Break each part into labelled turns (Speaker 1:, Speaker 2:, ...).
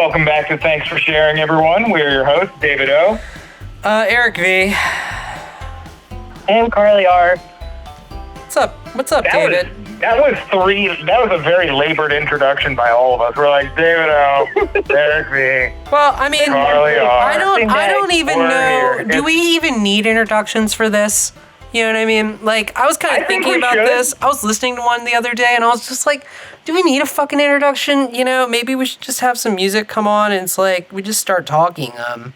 Speaker 1: Welcome back to Thanks for Sharing, everyone. We're your hosts, David O.
Speaker 2: Eric V.
Speaker 3: And Carly R.
Speaker 2: What's up? What's up, David?
Speaker 1: That was a very labored introduction by all of us. We're like, David O, Eric V.
Speaker 2: Well, I mean,
Speaker 1: Carly R.
Speaker 2: I don't even
Speaker 1: We're
Speaker 2: know.
Speaker 1: here.
Speaker 2: Do we even need introductions for this? You know what I mean? Like, I was kind
Speaker 1: I
Speaker 2: of
Speaker 1: think
Speaker 2: thinking
Speaker 1: we
Speaker 2: about
Speaker 1: should.
Speaker 2: this. I was listening to one the other day, and I was just like, do we need a fucking introduction? You know, maybe we should just have some music come on, and it's like, we just start talking. I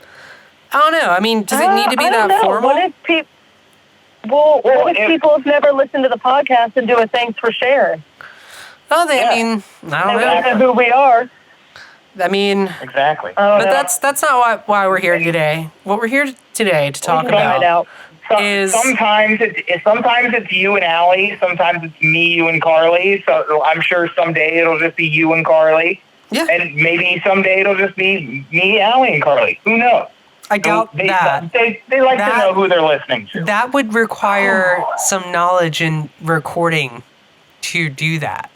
Speaker 2: don't know. I mean, does it need to be that formal?
Speaker 3: What if people have never listened to the podcast and do a thanks for sharing?
Speaker 2: Oh, I
Speaker 3: They
Speaker 2: don't
Speaker 3: don't
Speaker 2: know.
Speaker 3: know who we are.
Speaker 2: I mean,
Speaker 1: Exactly.
Speaker 2: but that's not why we're here today. What we're here today to talk about is...
Speaker 1: Sometimes it's you and Allie. Sometimes it's me, you, and Carly. So I'm sure someday it'll just be you and Carly.
Speaker 2: Yeah.
Speaker 1: And maybe someday it'll just be me, Allie, and Carly. Who knows?
Speaker 2: I doubt that.
Speaker 1: They like to know who they're listening to.
Speaker 2: That would require some knowledge in recording to do that.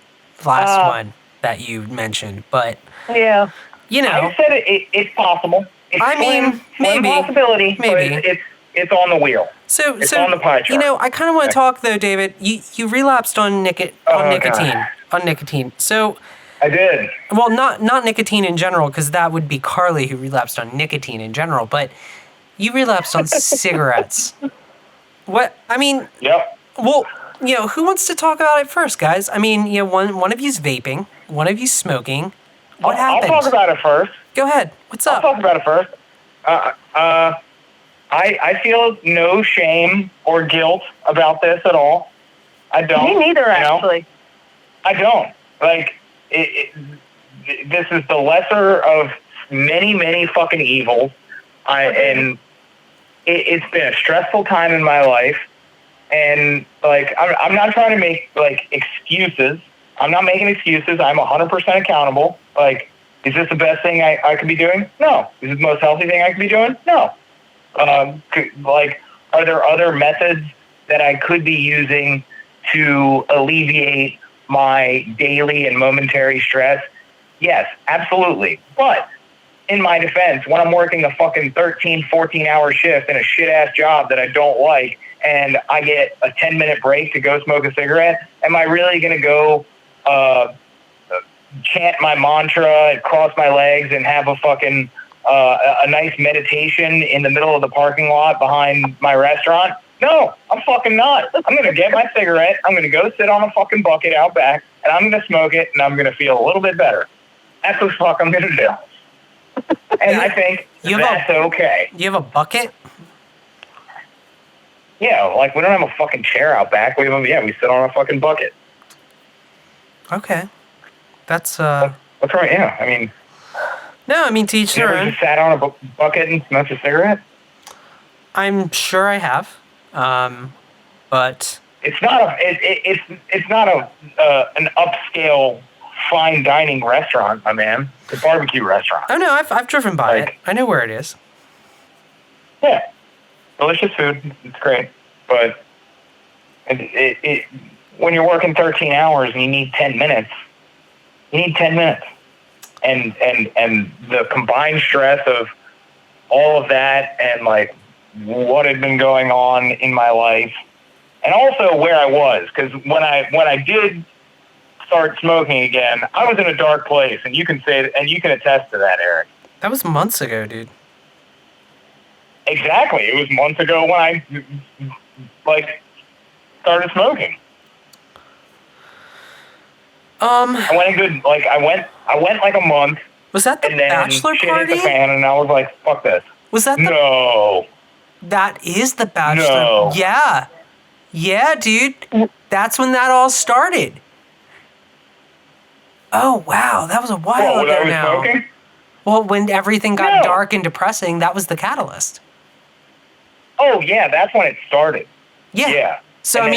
Speaker 2: Last one that you mentioned, but
Speaker 3: yeah,
Speaker 2: you know,
Speaker 1: I said it's possible. It's slim possibility,
Speaker 2: maybe.
Speaker 1: But it's on the wheel.
Speaker 2: So
Speaker 1: on the pie chart.
Speaker 2: You know, I kind of want to talk though, David. You relapsed on nicotine.
Speaker 1: God.
Speaker 2: On nicotine. So
Speaker 1: I did.
Speaker 2: Well, not nicotine in general, because that would be Carly who relapsed on nicotine in general. But you relapsed on cigarettes. What? I mean.
Speaker 1: Yep.
Speaker 2: Well, you know, who wants to talk about it first, guys? I mean, you know, one of you's vaping, one of you's smoking. What happened?
Speaker 1: I'll talk about it first.
Speaker 2: Go ahead. What's up?
Speaker 1: I'll talk about it first. I feel no shame or guilt about this at all. I don't.
Speaker 3: Me neither, actually.
Speaker 1: I don't. Like, this is the lesser of many, many fucking evils. And it's been a stressful time in my life. And, like, I'm not trying to make, like, excuses. I'm not making excuses. I'm 100% accountable. Like, is this the best thing I could be doing? No. Is it the most healthy thing I could be doing? No. Like, are there other methods that I could be using to alleviate my daily and momentary stress? Yes, absolutely. But in my defense, when I'm working a fucking 13, 14-hour shift in a shit-ass job that I don't like, and I get a 10-minute break to go smoke a cigarette, am I really going to go chant my mantra and cross my legs and have a fucking a nice meditation in the middle of the parking lot behind my restaurant? No, I'm fucking not. I'm going to get my cigarette, I'm going to go sit on a fucking bucket out back, and I'm going to smoke it, and I'm going to feel a little bit better. That's what the fuck I'm going to do. And I think that's okay.
Speaker 2: You have a bucket?
Speaker 1: Yeah, like, we don't have a fucking chair out back. We sit on a fucking bucket.
Speaker 2: Okay. That's,
Speaker 1: What's wrong? Yeah, I mean...
Speaker 2: No, I mean, to each their own.
Speaker 1: Just sat on a bucket and smoked a cigarette?
Speaker 2: I'm sure I have. But...
Speaker 1: It's not an upscale fine dining restaurant, my man. It's a barbecue restaurant.
Speaker 2: Oh, no, I've driven by it. I know where it is.
Speaker 1: Yeah. Delicious food. It's great. But when you're working 13 hours and you need 10 minutes, And the combined stress of all of that and, like, what had been going on in my life, and also where I was, because when I did start smoking again, I was in a dark place, and you can attest to that, Eric.
Speaker 2: That was months ago, dude.
Speaker 1: Exactly. It was months ago when I, like, started smoking. I went like a month.
Speaker 2: Was that the bachelor
Speaker 1: shit
Speaker 2: party?
Speaker 1: Hit the fan, and I was like, fuck this.
Speaker 2: Was that the...
Speaker 1: No.
Speaker 2: That is the bachelor.
Speaker 1: No.
Speaker 2: Yeah. Yeah, dude. That's when that all started. Oh, wow. That was a while ago now.
Speaker 1: Smoking?
Speaker 2: Well, when everything got dark and depressing, that was the catalyst.
Speaker 1: Oh, yeah. That's when it started.
Speaker 2: Yeah.
Speaker 1: Yeah.
Speaker 2: So,
Speaker 1: and
Speaker 2: I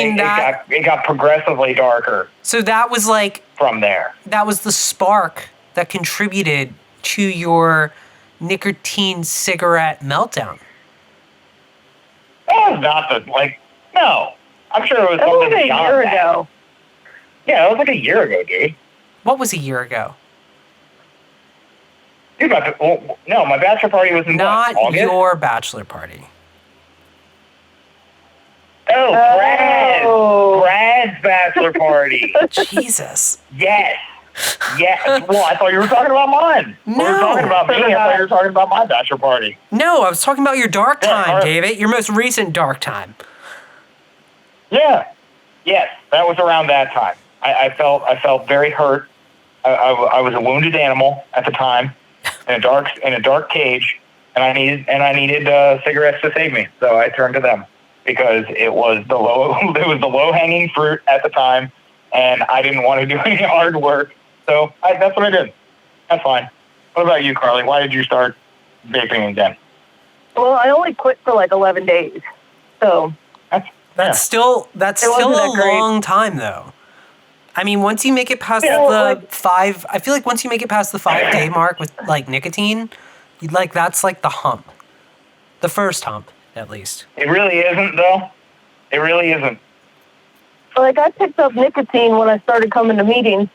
Speaker 2: mean,
Speaker 1: it got progressively darker.
Speaker 2: So that was like...
Speaker 1: From there.
Speaker 2: That was the spark that contributed to your nicotine cigarette meltdown.
Speaker 1: That was not the, like, no. I'm sure it was
Speaker 3: That was
Speaker 1: something
Speaker 3: a year ago.
Speaker 1: Yeah, it was like a year ago, dude.
Speaker 2: What was a year ago?
Speaker 1: No, my bachelor party was in
Speaker 2: Not
Speaker 1: August?
Speaker 2: your bachelor party.
Speaker 1: Oh, Brad's bachelor party.
Speaker 2: Jesus.
Speaker 1: Yes. Well, I thought you were talking about mine.
Speaker 2: No.
Speaker 1: We were talking about me. I thought you were talking about my bachelor party.
Speaker 2: No, I was talking about your dark time,
Speaker 1: right.
Speaker 2: David. Your most recent dark time.
Speaker 1: Yeah. Yes, that was around that time. I felt very hurt. I was a wounded animal at the time in a dark cage, and I needed cigarettes to save me. So I turned to them because it was the low hanging fruit at the time, and I didn't want to do any hard work. So that's what I did. That's fine. What about you, Carly? Why did you start vaping again?
Speaker 3: Well, I only quit for like 11 days. So
Speaker 2: That's still a long time though. I mean, once you make it past I feel like once you make it past the 5-day mark with like nicotine, that's like the hump. The first hump, at least.
Speaker 1: It really isn't though. It really isn't.
Speaker 3: Like, I picked up nicotine when I started coming to meetings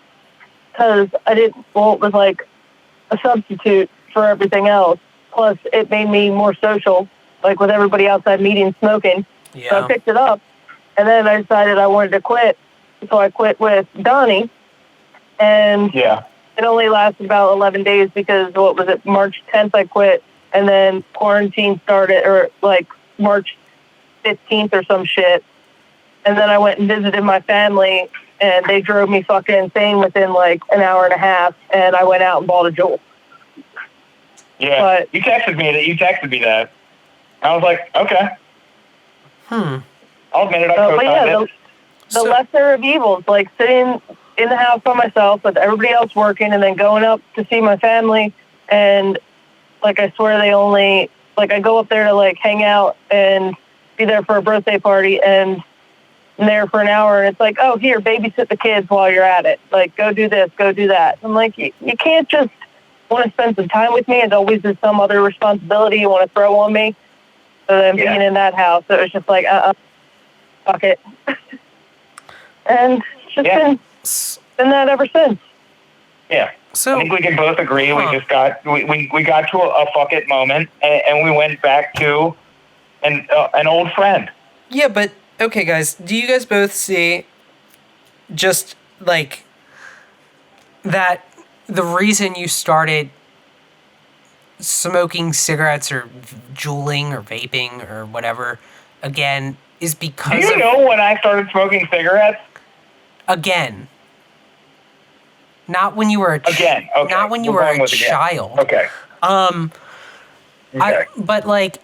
Speaker 3: because it was like a substitute for everything else. Plus, it made me more social, like with everybody outside meetings smoking.
Speaker 2: Yeah.
Speaker 3: So I picked it up, and then I decided I wanted to quit. So I quit with Donnie, and it only lasted about 11 days because, March 10th I quit, and then quarantine started, or like March 15th or some shit. And then I went and visited my family, and they drove me fucking insane within like an hour and a half, and I went out and bought a Juul.
Speaker 1: Yeah, but you texted me that. I was like, okay. I'll admit it.
Speaker 3: The lesser of evils, like sitting in the house by myself with everybody else working, and then going up to see my family, and like I swear I go up there to like hang out and be there for a birthday party, and I'm there for an hour, and it's like, oh, here, babysit the kids while you're at it. Like, go do this, go do that. I'm like, you can't just want to spend some time with me. It's always there's some other responsibility you want to throw on me. So then being in that house, it was just like, fuck it. And it's just been that ever since.
Speaker 1: Yeah.
Speaker 2: So
Speaker 1: I think we can both agree we just got we got to a fuck it moment, and we went back to an old friend.
Speaker 2: Yeah, but okay, guys, do you guys both see just like that the reason you started smoking cigarettes or juuling or vaping or whatever again is because
Speaker 1: Do you know when I started smoking cigarettes?
Speaker 2: Again. Not when you were not when you were a child.
Speaker 1: Okay.
Speaker 2: But like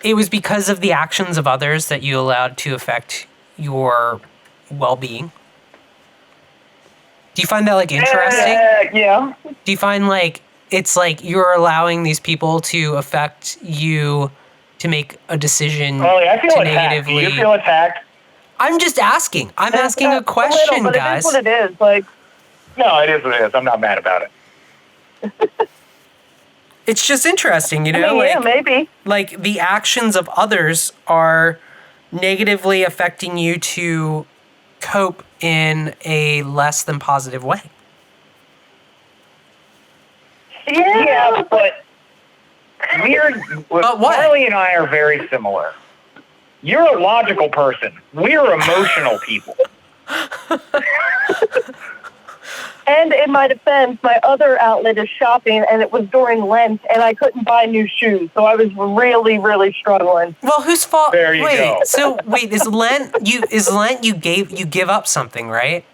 Speaker 2: it was because of the actions of others that you allowed to affect your well-being. Do you find that like interesting?
Speaker 1: Yeah.
Speaker 2: Do you find like it's like you're allowing these people to affect you to make a decision
Speaker 1: I feel
Speaker 2: to
Speaker 1: attacked.
Speaker 2: negatively?
Speaker 1: Do you feel attacked?
Speaker 2: I'm just asking. I'm asking a question,
Speaker 3: but
Speaker 2: guys.
Speaker 3: It is what it is. Like,
Speaker 1: no, it is what it is. I'm not mad about it.
Speaker 2: It's just interesting, you know?
Speaker 3: yeah, maybe.
Speaker 2: Like the actions of others are negatively affecting you to cope in a less than positive way.
Speaker 1: Yeah, but
Speaker 2: what?
Speaker 1: Carly and I are very similar. You're a logical person. We're emotional people.
Speaker 3: And in my defense, my other outlet is shopping, and it was during Lent, and I couldn't buy new shoes, so I was really, really struggling.
Speaker 2: Well, whose fault?
Speaker 1: There you go.
Speaker 2: So wait, is Lent you give up something, right?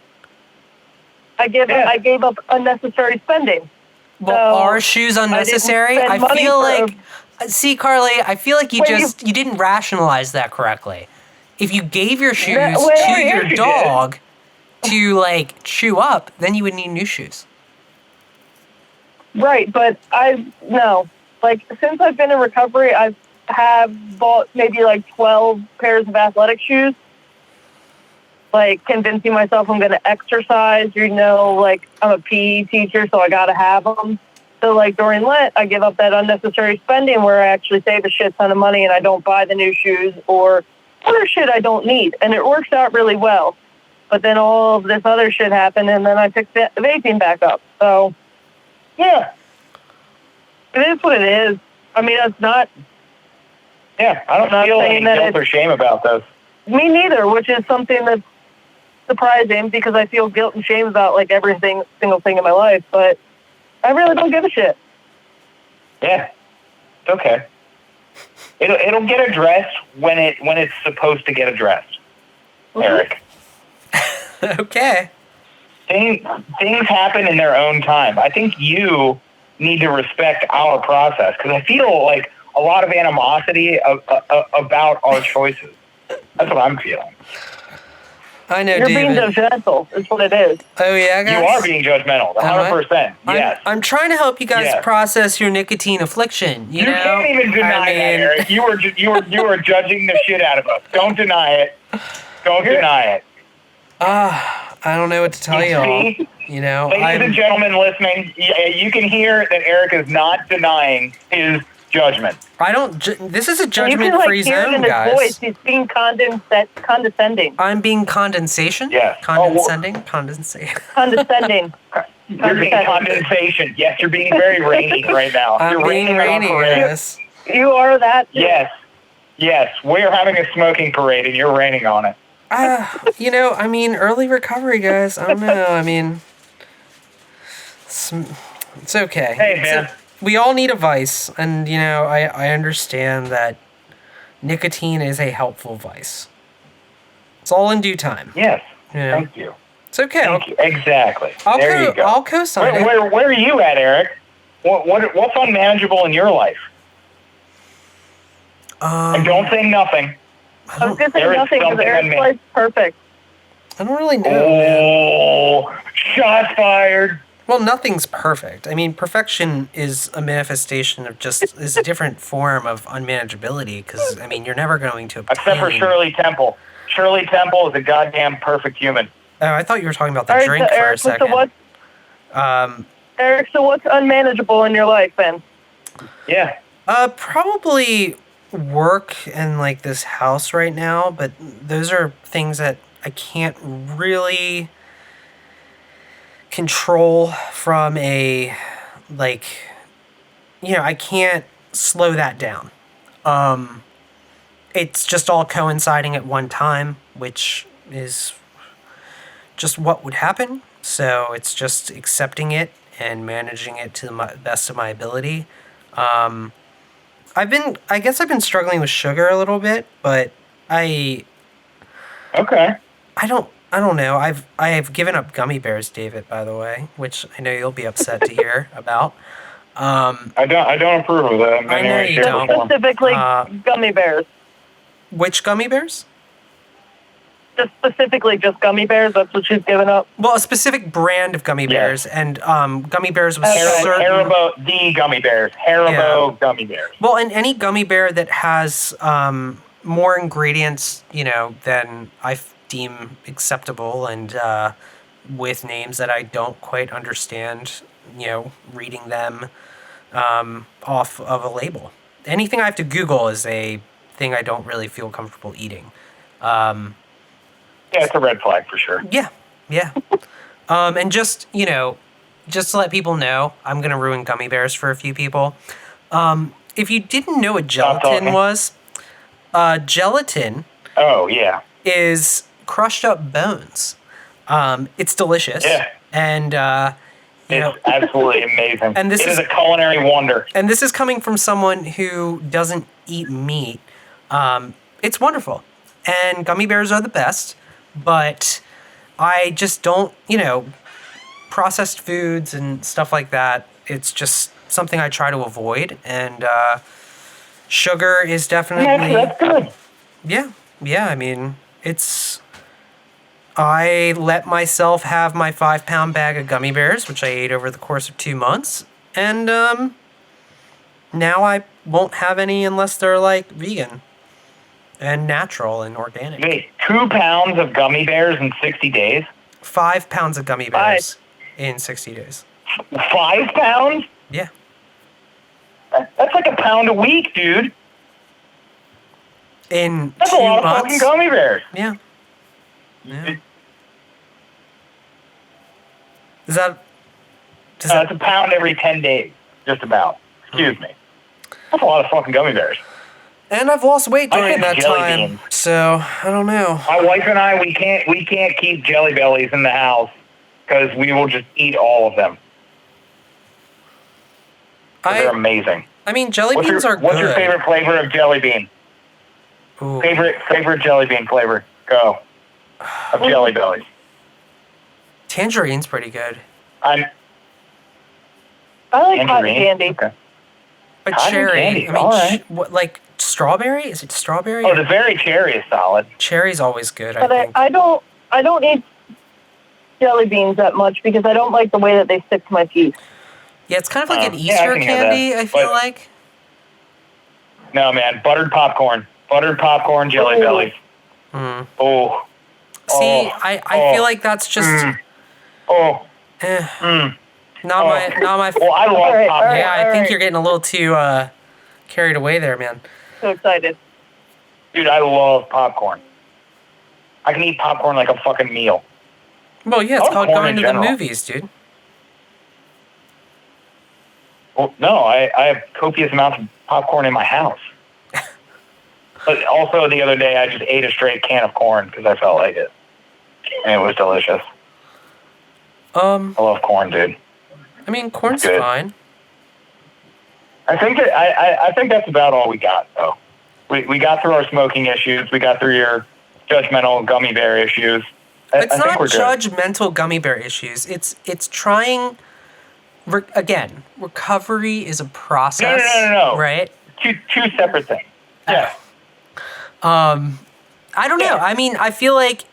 Speaker 3: I gave up unnecessary spending.
Speaker 2: Well,
Speaker 3: So
Speaker 2: are shoes unnecessary?
Speaker 3: I didn't spend
Speaker 2: feel
Speaker 3: money
Speaker 2: like see, Carly, I feel like you didn't rationalize that correctly. If you gave your shoes to your dog to like chew up, then you would need new shoes.
Speaker 3: Right, but since I've been in recovery, I have bought maybe like 12 pairs of athletic shoes, like convincing myself I'm going to exercise, like I'm a PE teacher, so I got to have them. So like during Lent, I give up that unnecessary spending where I actually save a shit ton of money and I don't buy the new shoes or other shit I don't need. And it works out really well. But then all of this other shit happened, and then I picked vaping back up. So, yeah. It is what it is. I mean, it's not.
Speaker 1: Yeah, I don't
Speaker 3: Not
Speaker 1: feel any
Speaker 3: saying that
Speaker 1: guilt or shame about this.
Speaker 3: Me neither, which is something that's surprising because I feel guilt and shame about like single thing in my life, but I really don't give a shit.
Speaker 1: Yeah, it's okay. It'll get addressed when it's supposed to get addressed, Eric.
Speaker 2: Okay.
Speaker 1: Things happen in their own time. I think you need to respect our process because I feel like a lot of animosity about our choices. That's what I'm feeling.
Speaker 2: I know,
Speaker 3: You're
Speaker 2: David.
Speaker 3: being judgmental, is what it is.
Speaker 2: Oh, yeah, guys?
Speaker 1: You are being judgmental, 100%. Yes.
Speaker 2: I'm trying to help you guys process your nicotine affliction. You know?
Speaker 1: Can't even deny that, Eric. You were judging the shit out of us. Don't deny it. Don't deny it.
Speaker 2: I don't know what to tell you all. You know,
Speaker 1: ladies and gentlemen listening, you can hear that Eric is not denying his judgment.
Speaker 2: I don't. This is a judgment-free zone, guys.
Speaker 3: Voice. He's being condescending.
Speaker 2: I'm being condensation.
Speaker 1: Yes.
Speaker 2: Condescending. Condensation.
Speaker 3: Condescending.
Speaker 1: You're being condensation. Yes, you're being very rainy right now.
Speaker 2: I'm
Speaker 1: you're
Speaker 2: being rainy. Yes.
Speaker 3: You are that. Too.
Speaker 1: Yes. We're having a smoking parade, and you're raining on it.
Speaker 2: You know, I mean, early recovery, guys. I don't know. I mean, it's okay.
Speaker 1: Hey, man.
Speaker 2: We all need a vice, and, you know, I understand that nicotine is a helpful vice. It's all in due time.
Speaker 1: Yes.
Speaker 2: You know?
Speaker 1: Thank you.
Speaker 2: It's okay.
Speaker 1: Thank you. Exactly.
Speaker 2: There you go. I'll co-sign it.
Speaker 1: Where are you at, Eric? What's unmanageable in your life? And don't say nothing.
Speaker 3: I was going to say nothing because Eric's life's perfect.
Speaker 2: I don't really know.
Speaker 1: Oh, shots fired.
Speaker 2: Well, nothing's perfect. I mean, perfection is a manifestation of is a different form of unmanageability because, I mean, you're never going to obtain...
Speaker 1: Except for Shirley Temple. Shirley Temple is a goddamn perfect human.
Speaker 2: Oh, I thought you were talking about the drink for a second.
Speaker 3: Eric, so what's unmanageable in your life, then?
Speaker 1: Yeah.
Speaker 2: Probably work and, like, this house right now, but those are things that I can't really control from a, like, you know, I can't slow that down. It's just all coinciding at one time, which is just what would happen. So it's just accepting it and managing it to the best of my ability. I guess I've been struggling with sugar a little bit, but I don't know. I've given up gummy bears, David, by the way, which I know you'll be upset to hear about.
Speaker 1: I don't approve of that.
Speaker 2: I know you don't.
Speaker 3: Specifically, gummy bears.
Speaker 2: Which gummy bears?
Speaker 3: Just specifically just gummy bears. That's what she's given up.
Speaker 2: Well, a specific brand of gummy bears, and gummy bears was certain...
Speaker 1: Haribo, the gummy bears. Haribo gummy bears.
Speaker 2: Well, and any gummy bear that has more ingredients, you know, than I deem acceptable, and with names that I don't quite understand, you know, reading them off of a label. Anything I have to Google is a thing I don't really feel comfortable eating.
Speaker 1: Yeah, it's a red flag for sure.
Speaker 2: Yeah. And just, you know, just to let people know, I'm going to ruin gummy bears for a few people. If you didn't know what gelatin was, gelatin is crushed up bones. It's delicious.
Speaker 1: Yeah.
Speaker 2: And,
Speaker 1: it's absolutely amazing.
Speaker 2: And it
Speaker 1: is a culinary wonder.
Speaker 2: And this is coming from someone who doesn't eat meat. It's wonderful. And gummy bears are the best. But I just don't, you know, processed foods and stuff like that. It's just something I try to avoid. And sugar is definitely...
Speaker 1: That's good.
Speaker 2: Yeah. I mean, I let myself have my 5-pound bag of gummy bears, which I ate over the course of 2 months. And now I won't have any unless they're, like, vegan and natural and organic.
Speaker 1: Wait, 2 pounds of gummy bears in 60 days?
Speaker 2: 5 pounds of gummy bears in 60 days.
Speaker 1: 5 pounds?
Speaker 2: Yeah.
Speaker 1: That's like a pound a week, dude.
Speaker 2: That's
Speaker 1: a lot of fucking gummy bears.
Speaker 2: Yeah. That's
Speaker 1: a pound every 10 days, just about. Excuse me. That's a lot of fucking gummy bears.
Speaker 2: And I've lost weight
Speaker 1: I
Speaker 2: during
Speaker 1: think
Speaker 2: that
Speaker 1: jelly
Speaker 2: time,
Speaker 1: beans.
Speaker 2: so I don't know.
Speaker 1: My wife and I, we can't keep Jelly Bellies in the house because we will just eat all of them. They're amazing.
Speaker 2: I mean, jelly beans are good.
Speaker 1: What's your favorite flavor of jelly bean?
Speaker 2: Ooh.
Speaker 1: Favorite jelly bean flavor? Go. Of Jelly Bellies.
Speaker 2: Tangerine's pretty good.
Speaker 3: I like cotton candy.
Speaker 1: Okay.
Speaker 2: But
Speaker 1: Cotton
Speaker 2: cherry,
Speaker 1: candy,
Speaker 2: I mean,
Speaker 1: all right.
Speaker 2: what, like strawberry? Is it strawberry?
Speaker 1: Oh, the very cherry is solid.
Speaker 2: Cherry's always good,
Speaker 3: But
Speaker 2: I think.
Speaker 3: I don't eat jelly beans that much because I don't like the way that they stick to my teeth.
Speaker 2: Yeah, it's kind of like an
Speaker 1: yeah, I
Speaker 2: Easter
Speaker 1: can hear
Speaker 2: candy,
Speaker 1: that,
Speaker 2: I feel
Speaker 1: but-
Speaker 2: like.
Speaker 1: No, man. Buttered popcorn, Jelly
Speaker 3: Ooh.
Speaker 1: Bellies.
Speaker 2: Mm.
Speaker 1: Oh.
Speaker 2: See,
Speaker 1: Oh.
Speaker 2: I feel like that's just
Speaker 1: Oh.
Speaker 2: not my.
Speaker 1: Well, I love
Speaker 3: All right,
Speaker 1: popcorn.
Speaker 2: Yeah, I
Speaker 3: all
Speaker 2: think
Speaker 3: right.
Speaker 2: you're getting a little too carried away there, man.
Speaker 3: So excited.
Speaker 1: Dude, I love popcorn. I can eat popcorn like a fucking meal.
Speaker 2: Well, yeah, it's
Speaker 1: love
Speaker 2: called
Speaker 1: corn
Speaker 2: going
Speaker 1: in
Speaker 2: to the
Speaker 1: general.
Speaker 2: movies, dude.
Speaker 1: Well, no, I have copious amounts of popcorn in my house. But also the other day, I just ate a straight can of corn because I felt like it. And it was delicious. I love corn, dude.
Speaker 2: I mean, corn's
Speaker 1: Good.
Speaker 2: fine.
Speaker 1: I think that's about all we got, though. We got through our smoking issues. We got through your judgmental gummy bear issues.
Speaker 2: It's
Speaker 1: I think
Speaker 2: not
Speaker 1: we're good.
Speaker 2: judgmental gummy bear issues. It's trying. Again, recovery is a process.
Speaker 1: No.
Speaker 2: Right?
Speaker 1: Two separate things. Yeah.
Speaker 2: I don't know.
Speaker 1: Yeah.
Speaker 2: I mean, I feel like,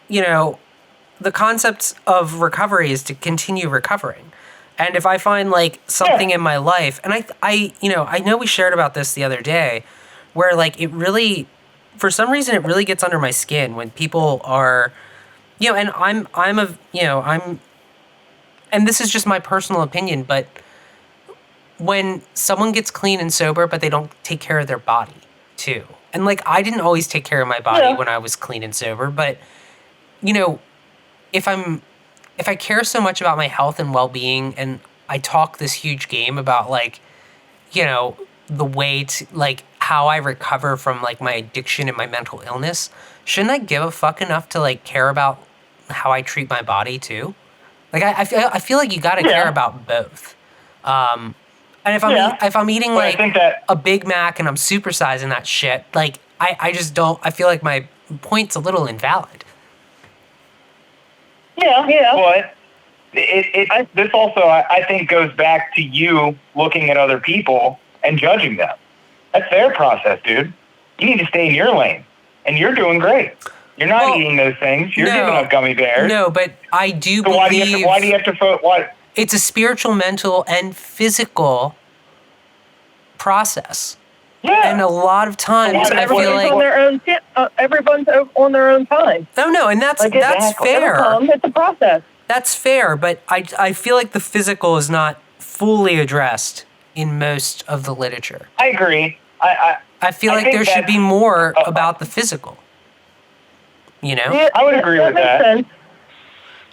Speaker 2: the concept of recovery is to continue recovering. And if I find like something in my life, and I know we shared about this the other day, where like it really, for some reason, it really gets under my skin when people are, and and this is just my personal opinion, but when someone gets clean and sober, but they don't take care of their body too. And like, I didn't always take care of my body when I was clean and sober, but if I care so much about my health and well-being, and I talk this huge game about like, the way to like how I recover from like my addiction and my mental illness, shouldn't I give a fuck enough to like care about how I treat my body too? Like I feel like you got to care about both. And if I'm eating like a Big Mac and I'm supersizing that shit, like I just don't. I feel like my point's a little invalid.
Speaker 3: Yeah.
Speaker 1: But this also, I think, goes back to you looking at other people and judging them. That's their process, dude. You need to stay in your lane, and you're doing great. You're not eating those things. You're giving up gummy bears.
Speaker 2: No, but I do
Speaker 1: So
Speaker 2: believe.
Speaker 1: why do you have to? What?
Speaker 2: It's a spiritual, mental, and physical process.
Speaker 1: Yeah.
Speaker 2: And a lot of times I feel
Speaker 3: Everyone's
Speaker 2: like
Speaker 3: on their own. Everyone's on their own time.
Speaker 2: no, and that's
Speaker 3: Like
Speaker 2: that's
Speaker 3: it'll
Speaker 2: fair.
Speaker 3: come, it's a process.
Speaker 2: That's fair, but I feel like the physical is not fully addressed in most of the literature.
Speaker 1: I agree.
Speaker 2: I feel like
Speaker 1: think
Speaker 2: there should be
Speaker 1: that's-
Speaker 2: more about the physical.
Speaker 3: Yeah,
Speaker 1: I would agree with
Speaker 3: makes
Speaker 1: that.
Speaker 3: sense.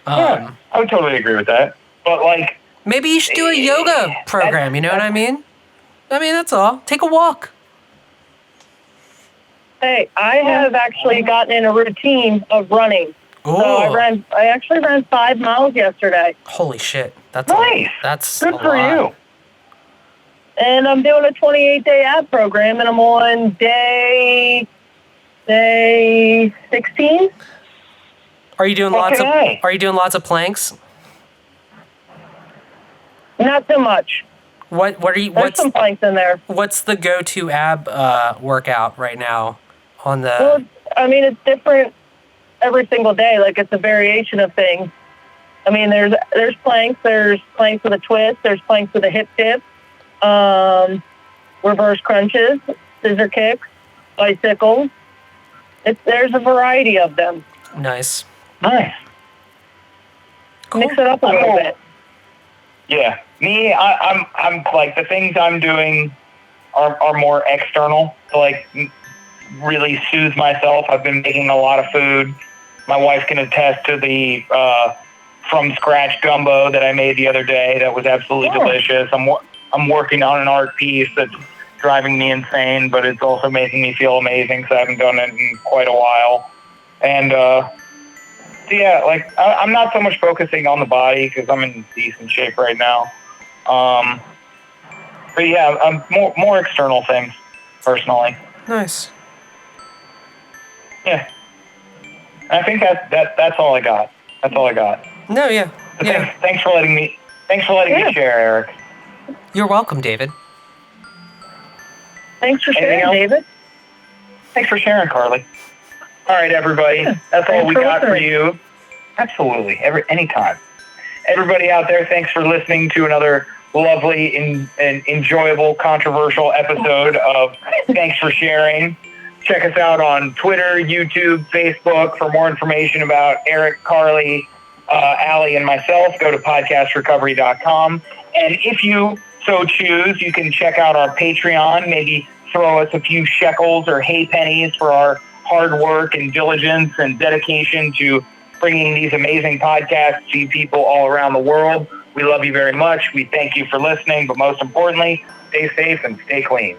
Speaker 1: Yeah, I would totally agree with that. But like,
Speaker 2: Maybe you should do a yoga program, you know what I mean? I mean, that's all. Take a walk.
Speaker 3: Hey, I have actually gotten in a routine of running.
Speaker 2: Oh,
Speaker 3: So I actually ran 5 miles yesterday.
Speaker 2: holy shit. That's
Speaker 1: nice.
Speaker 2: That's
Speaker 1: Good
Speaker 2: a
Speaker 1: for
Speaker 2: lot.
Speaker 1: you.
Speaker 3: And I'm doing a 28-day ab program, and I'm on day 16.
Speaker 2: Are you doing lots of planks?
Speaker 3: Not so much.
Speaker 2: There's
Speaker 3: There's some planks in there.
Speaker 2: what's the go-to ab workout right now on the
Speaker 3: Well, I mean, it's different every single day. Like, it's a variation of things. I mean, there's planks. There's planks with a twist. There's planks with a hip dip. Reverse crunches, scissor kicks, bicycles. There's a variety of them.
Speaker 2: Nice.
Speaker 1: Nice.
Speaker 3: Mix it up a little bit.
Speaker 1: Yeah, me, I'm like, the things I'm doing are more external to like really soothe myself. I've been making a lot of food. My wife can attest to the from scratch gumbo that I made the other day. That was absolutely delicious. I'm working on an art piece that's driving me insane, but it's also making me feel amazing because I haven't done it in quite a while. And so yeah, like I'm not so much focusing on the body because I'm in decent shape right now. But yeah, I'm more external things personally.
Speaker 2: Nice.
Speaker 1: Yeah, I think that's all I got. That's all I got.
Speaker 2: No, yeah.
Speaker 1: So
Speaker 2: Yeah.
Speaker 1: thanks for letting me share, Eric.
Speaker 2: You're welcome, David.
Speaker 3: Thanks for
Speaker 1: Anything
Speaker 3: sharing,
Speaker 1: else?
Speaker 3: David.
Speaker 1: Thanks for sharing, Carly. All right, everybody.
Speaker 3: Yeah,
Speaker 1: That's all
Speaker 3: thanks
Speaker 1: we
Speaker 3: for
Speaker 1: got for
Speaker 3: listening.
Speaker 1: you. Absolutely. Anytime. Everybody out there, thanks for listening to another lovely and enjoyable, controversial episode of Thanks for Sharing. Check us out on Twitter, YouTube, Facebook for more information about Eric, Carly, Allie, and myself. Go to podcastrecovery.com. And if you so choose, you can check out our Patreon, maybe throw us a few shekels or hay pennies for our hard work and diligence and dedication to bringing these amazing podcasts to people all around the world. We love you very much. We thank you for listening, but most importantly, stay safe and stay clean.